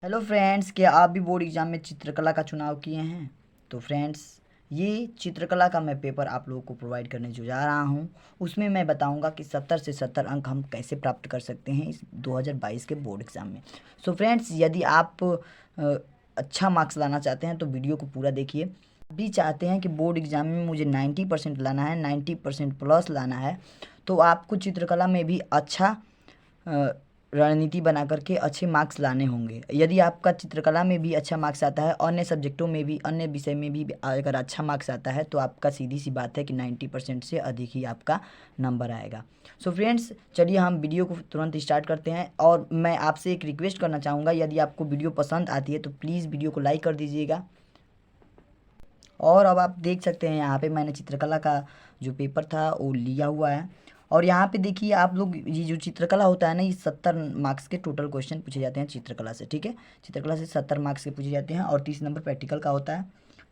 Hello friends, क्या आप भी बोर्ड एग्जाम में चित्रकला का चुनाव किए हैं? तो फ्रेंड्स, ये चित्रकला का मैं पेपर आप लोगों को प्रोवाइड करने जो जा रहा हूँ, उसमें मैं बताऊंगा कि 70 से 70 अंक हम कैसे प्राप्त कर सकते हैं इस 2022 के बोर्ड एग्ज़ाम में। सो फ्रेंड्स, यदि आप अच्छा मार्क्स लाना चाहते हैं तो वीडियो को पूरा देखिए। भी चाहते हैं कि बोर्ड एग्ज़ाम में मुझे 90% लाना है, 90% प्लस लाना है, तो आपको चित्रकला में भी अच्छा अ, रणनीति बना करके अच्छे मार्क्स लाने होंगे। यदि आपका चित्रकला में भी अच्छा मार्क्स आता है, अन्य सब्जेक्टों में भी, अन्य विषय में भी अगर अच्छा मार्क्स आता है, तो आपका सीधी सी बात है कि 90% से अधिक ही आपका नंबर आएगा। सो फ्रेंड्स, चलिए हम वीडियो को तुरंत स्टार्ट करते हैं। और मैं आपसे एक रिक्वेस्ट करना चाहूँगा, यदि आपको वीडियो पसंद आती है तो प्लीज़ वीडियो को लाइक कर दीजिएगा। और अब आप देख सकते हैं यहाँ पे मैंने चित्रकला का जो पेपर था वो लिया हुआ है। और यहाँ पे देखिए आप लोग, ये जो चित्रकला होता है ना, ये 70 मार्क्स के टोटल क्वेश्चन पूछे जाते हैं चित्रकला से। ठीक है, चित्रकला से 70 मार्क्स के पूछे जाते हैं और 30 नंबर प्रैक्टिकल का होता है।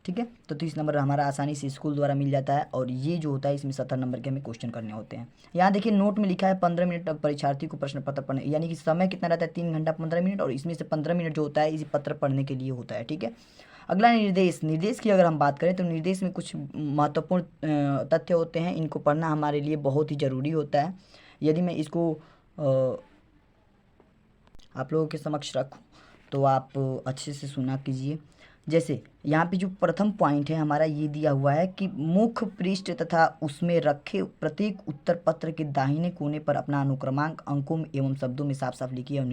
ठीक है, तो 30 नंबर हमारा आसानी से स्कूल द्वारा मिल जाता है। और ये जो होता है इसमें 70 नंबर के हमें क्वेश्चन करने होते हैं। यहाँ देखिए नोट में लिखा है 15 मिनट परीक्षार्थी को प्रश्न पत्र पढ़ने, यानी कि समय कितना रहता है 3 घंटा 15 मिनट, और इसमें से 15 मिनट जो होता है इसी पत्र पढ़ने के लिए होता है। ठीक है, अगला निर्देश। निर्देश की अगर हम बात करें तो निर्देश में कुछ महत्वपूर्ण तथ्य होते हैं, इनको पढ़ना हमारे लिए बहुत ही ज़रूरी होता है। यदि मैं इसको आप लोगों के समक्ष रखूं तो आप अच्छे से सुना कीजिए। जैसे यहाँ पे जो प्रथम पॉइंट है हमारा, ये दिया हुआ है कि मुख्य पृष्ठ तथा उसमें रखे प्रत्येक उत्तर पत्र के दाहिने कोने पर अपना अनुक्रमांक अंकों में एवं शब्दों में साफ साफ लिखिए और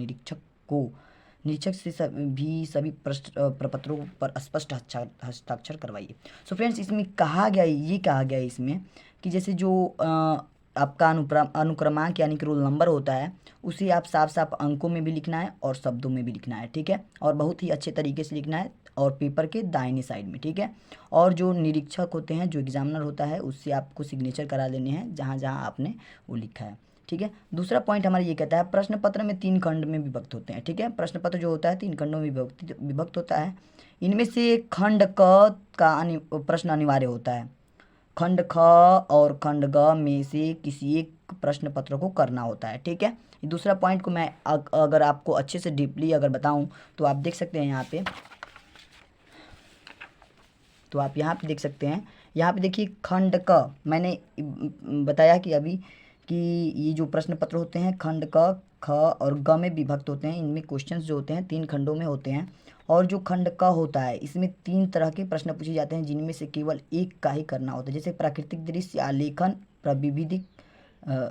निरीक्षक से सभी प्रपत्रों पर स्पष्ट हस्ताक्षर करवाइए। सो फ्रेंड्स, इसमें कहा गया, ये कहा गया है इसमें कि जैसे जो आपका अनुक्रमांक यानी कि रोल नंबर होता है, उसे आप साफ साफ अंकों में भी लिखना है और शब्दों में भी लिखना है। ठीक है, और बहुत ही अच्छे तरीके से लिखना है और पेपर के दाहिने साइड में। ठीक है, और जो निरीक्षक होते हैं, जो एग्जामिनर होता है, उससे आपको सिग्नेचर करा लेने हैं जहाँ जहाँ आपने वो लिखा है। ठीक है, दूसरा पॉइंट हमारा ये कहता है प्रश्न पत्र में 3 खंड में विभक्त होते हैं। ठीक है, प्रश्न पत्र जो होता है 3 खंडों में विभक्त होता है। इनमें से खंड क का प्रश्न अनिवार्य होता है। खंड ख और खंड ग में से किसी एक प्रश्न पत्र को करना होता है। ठीक है, ये दूसरा पॉइंट को मैं अगर आपको अच्छे से डीपली अगर बताऊं तो आप देख सकते हैं यहाँ पे, तो आप यहाँ पे देख सकते हैं। यहाँ पे देखिए खंड क, मैंने बताया कि अभी कि ये जो प्रश्न पत्र होते हैं खंड क, ख और ग में विभक्त होते हैं। इनमें क्वेश्चंस जो होते हैं 3 खंडों में होते हैं। और जो खंड क होता है इसमें 3 तरह के प्रश्न पूछे जाते हैं, जिनमें से केवल एक का ही करना होता है। जैसे प्राकृतिक दृश्य, आलेखन, प्रविधिक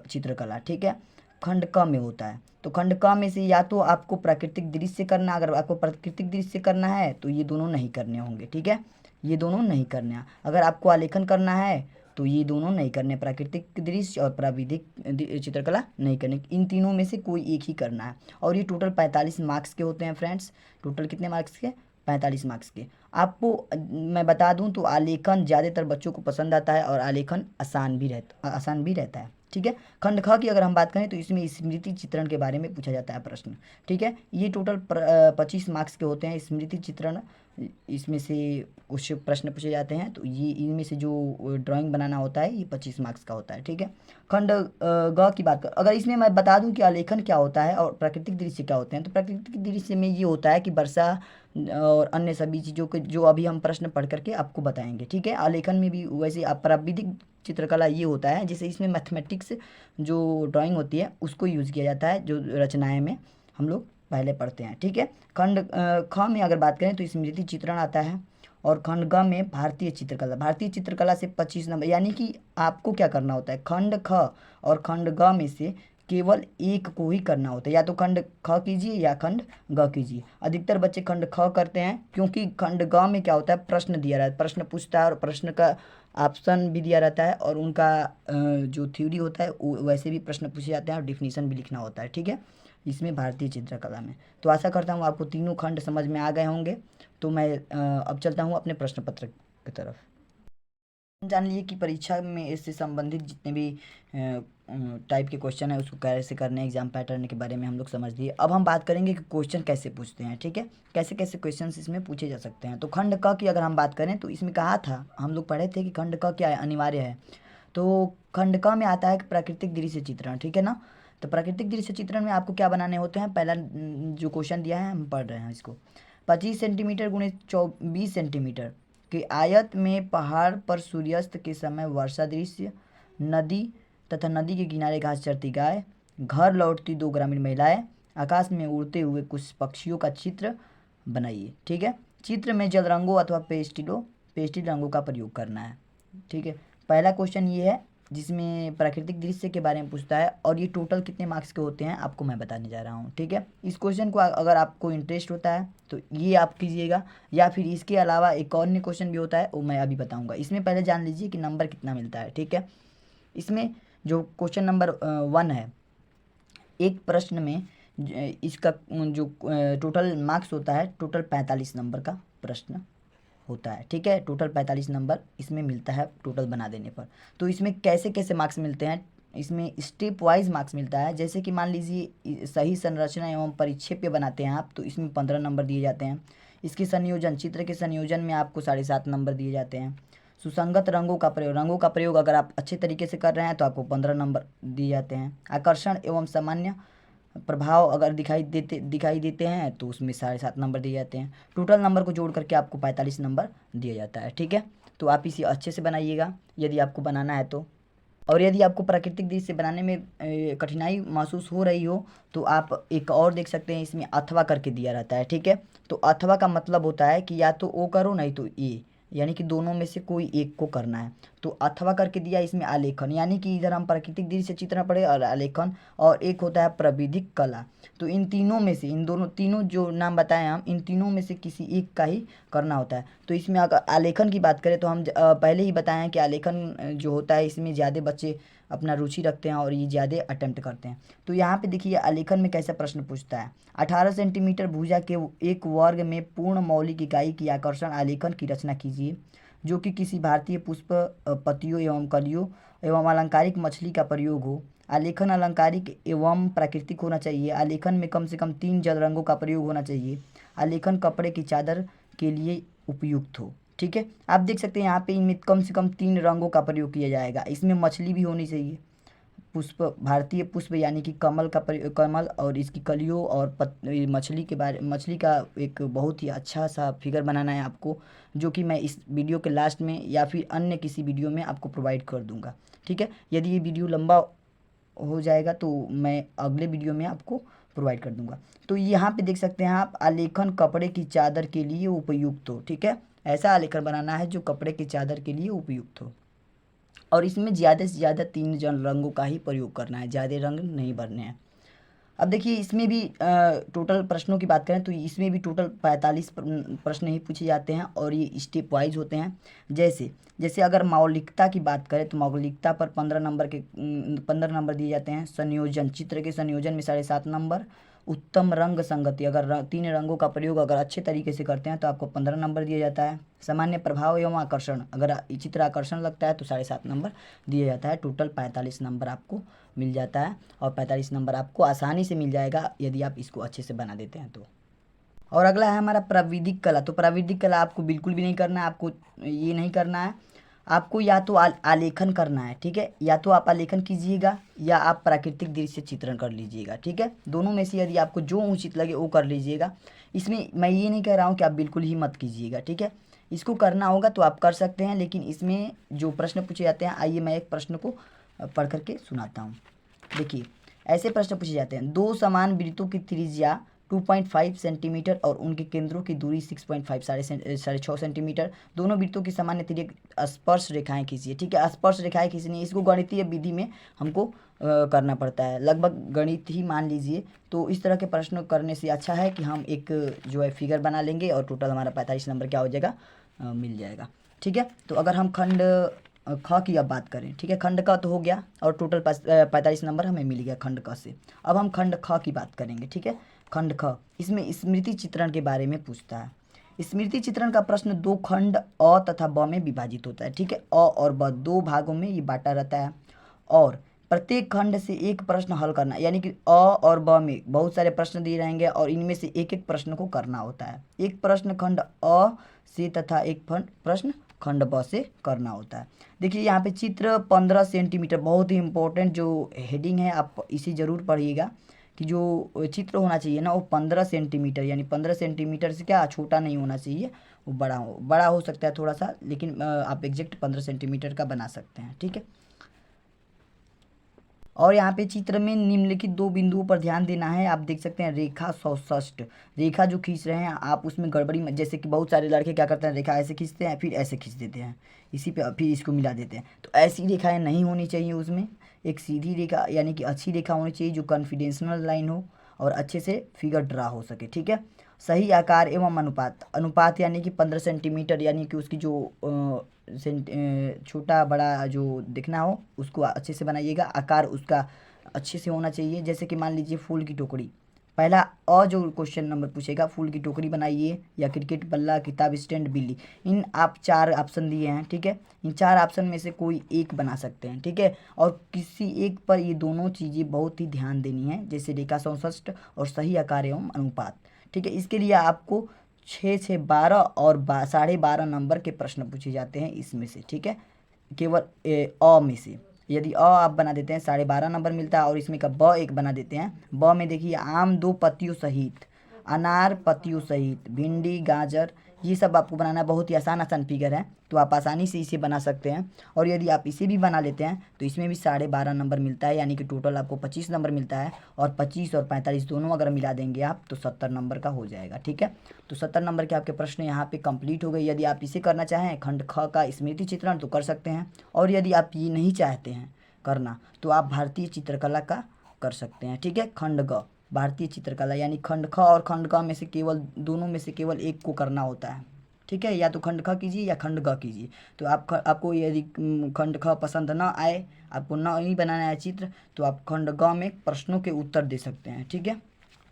चित्रकला। ठीक है, खंड क में होता है। तो खंड क में से या तो आपको प्राकृतिक दृश्य करना, अगर आपको प्राकृतिक दृश्य करना है तो ये दोनों नहीं करने होंगे। ठीक है, ये दोनों नहीं करने हैं। अगर आपको आलेखन करना है तो ये दोनों नहीं करने, प्राकृतिक दृश्य और प्राविधिक चित्रकला नहीं करने, इन तीनों में से कोई एक ही करना है। और ये टोटल 45 मार्क्स के होते हैं फ्रेंड्स। टोटल कितने मार्क्स के? 45 मार्क्स के। आपको मैं बता दूं तो आलेखन ज़्यादातर बच्चों को पसंद आता है और आलेखन आसान भी रहता है। ठीक है, खंड ख की अगर हम बात करें तो इसमें स्मृति चित्रण के बारे में पूछा जाता है प्रश्न। ठीक है, ये टोटल 25 मार्क्स के होते हैं स्मृति चित्रण। इसमें से कुछ प्रश्न पूछे जाते हैं, तो ये इनमें से जो ड्राइंग बनाना होता है ये 25 मार्क्स का होता है। ठीक है, खंड ग की बात कर, अगर इसमें मैं बता दूं कि आलेखन क्या होता है और प्राकृतिक दृश्य क्या होते हैं, तो प्राकृतिक दृश्य में ये होता है कि वर्षा और अन्य सभी चीज़ों के जो अभी हम प्रश्न पढ़ करके आपको बताएंगे। ठीक है, आलेखन में भी वैसे प्राविधिक चित्रकला ये होता है, जैसे इसमें मैथमेटिक्स जो ड्राइंग होती है उसको यूज़ किया जाता है, जो रचनाएं में हम लोग पहले पढ़ते हैं। ठीक है, खंड ख में अगर बात करें तो स्मृति चित्रण आता है। और खंड ग में भारतीय चित्रकला, भारतीय चित्रकला से 25 नंबर, यानी कि आपको क्या करना होता है, खंड ख और खंड ग में से केवल एक को ही करना होता है। या तो खंड ख कीजिए या खंड ग कीजिए। अधिकतर बच्चे खंड ख करते हैं, क्योंकि खंड ग में क्या होता है, प्रश्न दिया रहता है, प्रश्न पूछता है और प्रश्न का ऑप्शन भी दिया रहता है, और उनका जो थ्योरी होता है वो वैसे भी प्रश्न पूछे जाते हैं और डिफिनीशन भी लिखना होता है। ठीक है, इसमें भारतीय चित्रकला में। तो आशा करता हूँ आपको तीनों खंड समझ में आ गए होंगे। तो मैं अब चलता हूँ अपने प्रश्न पत्र की तरफ। जान लीजिए कि परीक्षा में इससे संबंधित जितने भी टाइप के क्वेश्चन है उसको कैसे करने हैं, एग्जाम पैटर्न के बारे में हम लोग समझ लिए। अब हम बात करेंगे कि क्वेश्चन कैसे पूछते हैं। ठीक है, कैसे कैसे क्वेश्चन इसमें पूछे जा सकते हैं। तो खंड क की अगर हम बात करें तो इसमें कहा था, हम लोग पढ़े थे कि खंड क क्या है, अनिवार्य है। तो खंड क में आता है कि प्राकृतिक दृश्य चित्रण। ठीक है ना, तो प्राकृतिक दृश्य चित्रण में आपको क्या बनाने होते हैं, पहला जो क्वेश्चन दिया है हम पढ़ रहे हैं इसको। 25 सेंटीमीटर गुणे 24 सेंटीमीटर के आयत में पहाड़ पर सूर्यास्त के समय वर्षा दृश्य, नदी तथा नदी के किनारे घास चरती गाय, घर लौटती 2 ग्रामीण महिलाएं, आकाश में उड़ते हुए कुछ पक्षियों का चित्र बनाइए। ठीक है, चित्र में जल रंगों अथवा पेस्टिल रंगों का प्रयोग करना है। ठीक है, पहला क्वेश्चन ये है जिसमें प्राकृतिक दृश्य के बारे में पूछता है, और ये टोटल कितने मार्क्स के होते हैं आपको मैं बताने जा रहा हूँ। ठीक है, इस क्वेश्चन को अगर आपको इंटरेस्ट होता है तो ये आप कीजिएगा, या फिर इसके अलावा एक और क्वेश्चन भी होता है वो मैं अभी बताऊँगा। इसमें पहले जान लीजिए कि नंबर कितना मिलता है। ठीक है, इसमें जो क्वेश्चन नंबर 1 है, एक प्रश्न में इसका जो टोटल मार्क्स होता है, टोटल 45 नंबर का प्रश्न होता है। ठीक है, टोटल 45 नंबर इसमें मिलता है टोटल बना देने पर। तो इसमें कैसे कैसे मार्क्स मिलते हैं, इसमें स्टेप वाइज मार्क्स मिलता है। जैसे कि मान लीजिए सही संरचना एवं परिक्षेप्य बनाते हैं आप, तो इसमें 15 नंबर दिए जाते हैं। इसके संयोजन, चित्र के संयोजन में आपको 7.5 नंबर दिए जाते हैं। सुसंगत रंगों का प्रयोग अगर आप अच्छे तरीके से कर रहे हैं तो आपको 15 नंबर दिए जाते हैं। आकर्षण एवं सामान्य प्रभाव अगर दिखाई देते हैं तो उसमें 7.5 नंबर दिए जाते हैं। टोटल नंबर को जोड़ करके आपको 45 नंबर दिया जाता है। ठीक है, तो आप इसे अच्छे से बनाइएगा यदि आपको बनाना है तो। और यदि आपको प्राकृतिक दृश्य बनाने में कठिनाई महसूस हो रही हो तो आप एक और देख सकते हैं, इसमें अथवा करके दिया रहता है। ठीक है, तो अथवा का मतलब होता है कि या तो ओ करो नहीं तो ए, यानी कि दोनों में से कोई एक को करना है। तो अथवा करके दिया इसमें आलेखन, यानी कि इधर हम प्राकृतिक दृश्य चित्रण पढ़े और आलेखन, और एक होता है प्राविधिक कला। तो इन तीनों में से तीनों जो नाम बताए हम, इन तीनों में से किसी एक का ही करना होता है। तो इसमें अगर आलेखन की बात करें तो हम पहले ही बताए हैं कि आलेखन जो होता है इसमें ज़्यादा बच्चे अपना रुचि रखते हैं और ये ज़्यादा अटेम्प्ट करते हैं। तो यहाँ पे देखिए आलेखन में कैसा प्रश्न पूछता है। 18 सेंटीमीटर भुजा के एक वर्ग में पूर्ण मौलिक इकाई की आकर्षण आलेखन की रचना कीजिए, जो कि किसी भारतीय पुष्प, पत्तियों एवं कलियों एवं अलंकारिक मछली का प्रयोग हो। आलेखन अलंकारिक एवं प्राकृतिक होना चाहिए। आलेखन में कम से कम 3 जल रंगों का प्रयोग होना चाहिए। आलेखन कपड़े की चादर के लिए उपयुक्त हो। ठीक है, आप देख सकते हैं यहाँ पे इनमें कम से कम 3 रंगों का प्रयोग किया जाएगा। इसमें मछली भी होनी चाहिए, पुष्प, भारतीय पुष्प यानी कि कमल और इसकी कलियों और मछली का एक बहुत ही अच्छा सा फिगर बनाना है आपको, जो कि मैं इस वीडियो के लास्ट में या फिर अन्य किसी वीडियो में आपको प्रोवाइड कर दूंगा। ठीक है, यदि ये वीडियो लंबा हो जाएगा तो मैं अगले वीडियो में आपको प्रोवाइड कर दूंगा। तो यहाँ पे देख सकते हैं आप, आलेखन कपड़े की चादर के लिए उपयुक्त हो। ठीक है, ऐसा आलेखन बनाना है जो कपड़े की चादर के लिए उपयुक्त हो, और इसमें ज़्यादा से ज़्यादा 3 जल रंगों का ही प्रयोग करना है, ज़्यादा रंग नहीं भरने हैं। अब देखिए इसमें भी टोटल प्रश्नों की बात करें तो इसमें भी टोटल 45 प्रश्न ही पूछे जाते हैं, और ये स्टेप वाइज होते हैं। जैसे अगर मौलिकता की बात करें तो मौलिकता पर 15 नंबर दिए जाते हैं। संयोजन, चित्र के संयोजन में 7.5 नंबर। उत्तम रंग संगति, अगर 3 रंगों का प्रयोग अगर अच्छे तरीके से करते हैं तो आपको 15 नंबर दिया जाता है। सामान्य प्रभाव एवं आकर्षण, अगर चित्र आकर्षण लगता है तो 7.5 नंबर दिया जाता है। टोटल 45 नंबर आपको मिल जाता है, और 45 नंबर आपको आसानी से मिल जाएगा यदि आप इसको अच्छे से बना देते हैं तो। और अगला है हमारा प्राविधिक कला। तो प्राविधिक कला आपको बिल्कुल भी नहीं करना है, आपको ये नहीं करना है, आपको या तो आलेखन करना है। ठीक है, या तो आप आलेखन कीजिएगा या आप प्राकृतिक दृश्य चित्रण कर लीजिएगा। ठीक है, दोनों में से यदि आपको जो उचित लगे वो कर लीजिएगा। इसमें मैं ये नहीं कह रहा हूँ कि आप बिल्कुल ही मत कीजिएगा। ठीक है, इसको करना होगा तो आप कर सकते हैं, लेकिन इसमें जो प्रश्न पूछे जाते हैं, आइए मैं एक प्रश्न को पढ़ करके सुनाता हूँ। देखिए ऐसे प्रश्न पूछे जाते हैं। 2 समान वृत्तों की त्रिज्या 2.5 सेंटीमीटर और उनके केंद्रों की दूरी 6.5 साढ़े 6 सेंटीमीटर। दोनों वृत्तों की सामान्य त्रिज्या स्पर्श रेखाएं खींचिए। ठीक है, स्पर्श रेखाएं खींचनी, इसको गणितीय विधि में हमको करना पड़ता है, लगभग गणित ही मान लीजिए। तो इस तरह के प्रश्न करने से अच्छा है कि हम एक जो है फिगर बना लेंगे और टोटल हमारा 45 नंबर क्या हो जाएगा, मिल जाएगा। ठीक है, तो अगर हम खंड ख की अब बात करें, ठीक है, खंड क तो हो गया और टोटल 45 नंबर हमें मिल गया खंड क से। अब हम खंड ख की बात करेंगे। ठीक है, खंड ख, इसमें स्मृति चित्रण के बारे में पूछता है। स्मृति चित्रण का प्रश्न 2 खंड अ तथा ब में विभाजित होता है। ठीक है, अ और ब 2 भागों में ये बांटा रहता है, और प्रत्येक खंड से एक प्रश्न हल करना, यानी कि अ और ब में बहुत सारे प्रश्न दिए रहेंगे और इनमें से एक एक प्रश्न को करना होता है। एक प्रश्न खंड अ से तथा एक प्रश्न खंड ब से करना होता है। देखिए यहाँ पे चित्र 15 सेंटीमीटर, बहुत ही इम्पोर्टेंट जो हेडिंग है, आप इसे ज़रूर पढ़िएगा कि जो चित्र होना चाहिए ना वो 15 सेंटीमीटर, यानी 15 सेंटीमीटर से क्या छोटा नहीं होना चाहिए, वो बड़ा हो सकता है थोड़ा सा, लेकिन आप एग्जैक्ट 15 सेंटीमीटर का बना सकते हैं। ठीक है। और यहाँ पे चित्र में निम्नलिखित दो बिंदुओं पर ध्यान देना है। आप देख सकते हैं रेखा 160, रेखा जो खींच रहे हैं आप उसमें गड़बड़ी जैसे कि बहुत सारे लड़के क्या करते हैं, रेखा ऐसे खींचते हैं फिर ऐसे खींच देते हैं, इसी पे फिर इसको मिला देते हैं। तो ऐसी रेखाएं नहीं होनी चाहिए उसमें, एक सीधी रेखा यानी कि अच्छी रेखा होनी चाहिए जो कॉन्फिडेंशियल लाइन हो और अच्छे से फिगर ड्रा हो सके। ठीक है। सही आकार एवं अनुपात, अनुपात यानी कि 15 सेंटीमीटर, यानी कि उसकी जो छोटा बड़ा जो दिखना हो उसको अच्छे से बनाइएगा। आकार उसका अच्छे से होना चाहिए। जैसे कि मान लीजिए फूल की टोकरी, पहला जो क्वेश्चन नंबर पूछेगा, फूल की टोकरी बनाइए या क्रिकेट बल्ला किताब स्टैंड बिल्ली, इन आप 4 ऑप्शन दिए हैं। ठीक है। इन 4 ऑप्शन में से कोई एक बना सकते हैं। ठीक है। और किसी एक पर ये दोनों चीज़ें बहुत ही ध्यान देनी है, जैसे रेखा 160 और सही आकार एवं अनुपात। ठीक है। इसके लिए आपको 6 6 12 और 12.5 नंबर के प्रश्न पूछे जाते हैं इसमें से। ठीक है। केवल में से यदि आप बना देते हैं 12.5 नंबर मिलता है, और इसमें का ब एक बना देते हैं। ब में देखिए आम 2 पत्तियों सहित, अनार पत्तियों सहित, भिंडी गाजर, ये सब आपको बनाना है। बहुत ही आसान फिगर है, तो आप आसानी से इसे बना सकते हैं। और यदि आप इसे भी बना लेते हैं तो इसमें भी 12.5 नंबर मिलता है, यानी कि टोटल आपको 25 नंबर मिलता है। और 25 और 45 दोनों अगर मिला देंगे आप तो 70 नंबर का हो जाएगा। ठीक है। तो 70 नंबर के आपके प्रश्न यहाँ पे कंप्लीट हो गए। यदि आप इसे करना चाहें खंड ख का स्मृति चित्रण तो कर सकते हैं, और यदि आप ये नहीं चाहते हैं करना तो आप भारतीय चित्रकला का कर सकते हैं। ठीक है। खंड ग भारतीय चित्रकला, यानी खंड ख और खंड ग में से केवल दोनों में से केवल एक को करना होता है। ठीक है। या तो खंड ख कीजिए या खंड ग कीजिए। तो आपको यदि खंड ख पसंद ना आए, आपको नहीं बनाना है चित्र, तो आप खंड ग में प्रश्नों के उत्तर दे सकते हैं। ठीक है।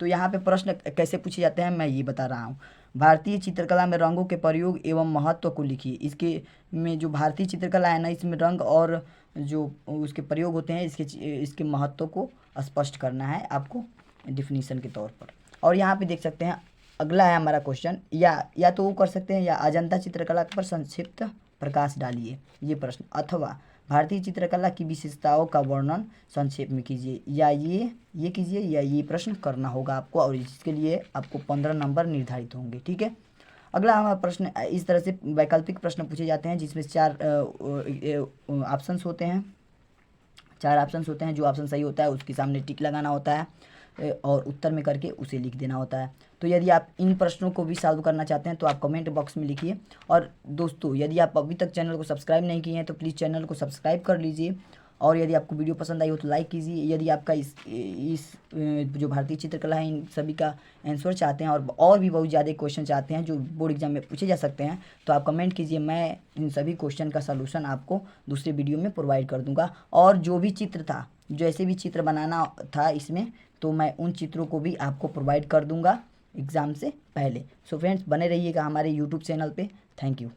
तो यहाँ पे प्रश्न कैसे पूछे जाते हैं मैं ये बता रहा हूँ। भारतीय चित्रकला में रंगों के प्रयोग एवं महत्व को लिखिए। इसके में जो भारतीय चित्रकला है ना, इसमें रंग और जो उसके प्रयोग होते हैं इसके महत्व को स्पष्ट करना है आपको डिफिनीशन के तौर पर। और यहाँ पे देख सकते हैं अगला है हमारा क्वेश्चन, या तो वो कर सकते हैं, या अजंता चित्रकला पर संक्षिप्त प्रकाश डालिए, ये प्रश्न, अथवा भारतीय चित्रकला की विशेषताओं का वर्णन संक्षेप में कीजिए, या ये कीजिए, या ये प्रश्न करना होगा आपको, और इसके लिए आपको 15 नंबर निर्धारित होंगे। ठीक है। अगला हमारा प्रश्न इस तरह से वैकल्पिक प्रश्न पूछे जाते हैं, जिसमें 4 ऑप्शंस होते हैं। 4 ऑप्शंस होते हैं, जो ऑप्शन सही होता है उसके सामने टिक लगाना होता है और उत्तर में करके उसे लिख देना होता है। तो यदि आप इन प्रश्नों को भी सॉल्व करना चाहते हैं तो आप कमेंट बॉक्स में लिखिए। और दोस्तों यदि आप अभी तक चैनल को सब्सक्राइब नहीं किए हैं तो प्लीज़ चैनल को सब्सक्राइब कर लीजिए, और यदि आपको वीडियो पसंद आई हो तो लाइक कीजिए। यदि आपका इस जो भारतीय चित्रकला है इन सभी का आंसर चाहते हैं और भी बहुत ज़्यादा क्वेश्चन चाहते हैं जो बोर्ड एग्जाम में पूछे जा सकते हैं, तो आप कमेंट कीजिए, मैं इन सभी क्वेश्चन का सलूशन आपको दूसरे वीडियो में प्रोवाइड कर दूँगा। और जो भी चित्र था, जैसे भी चित्र बनाना था इसमें, तो मैं उन चित्रों को भी आपको प्रोवाइड कर दूंगा एग्ज़ाम से पहले। सो फ्रेंड्स बने रहिएगा हमारे यूट्यूब चैनल पे। Thank you.